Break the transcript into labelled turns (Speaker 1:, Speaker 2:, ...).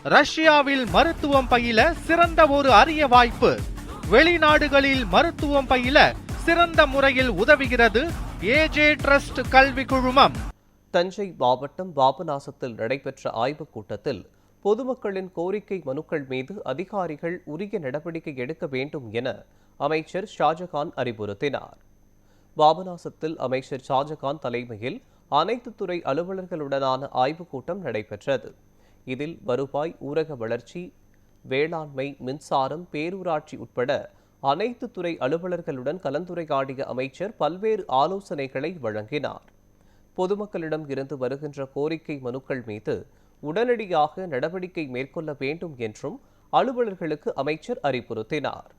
Speaker 1: ரஷ்யாவில் மருத்துவம் பயில சிறந்த ஒரு அரிய வாய்ப்பு. வெளிநாடுகளில் மருத்துவம் பயில சிறந்த முறையில் உதவுகிறது ஏஜே ட்ரஸ்ட் கல்வி குழுமம்.
Speaker 2: தஞ்சை மாவட்டம் பாபநாசத்தில் நடைபெற்ற ஆய்வுக் கூட்டத்தில் பொதுமக்களின் கோரிக்கை மனுக்கள் மீது அதிகாரிகள் உரிய நடவடிக்கை எடுக்க வேண்டும் என அமைச்சர் ஷாஜகான் அறிவுறுத்தினார். பாபநாசத்தில் அமைச்சர் ஷாஜகான் தலைமையில் அனைத்து துறை அலுவலர்களுடனான ஆய்வுக் கூட்டம் நடைபெற்றது. இதில் வருவாய், ஊரக வளர்ச்சி, வேளாண்மை, மின்சாரம், பேரூராட்சி உட்பட அனைத்து துறை அலுவலர்களுடன் கலந்துரையாடிய அமைச்சர் பல்வேறு ஆலோசனைகளை வழங்கினார். பொதுமக்களிடம் இருந்து வருகின்ற கோரிக்கை மனுக்கள் மீது உடனடியாக நடவடிக்கை மேற்கொள்ள வேண்டும் என்றும் அலுவலர்களுக்கு அமைச்சர் அறிவுறுத்தினார்.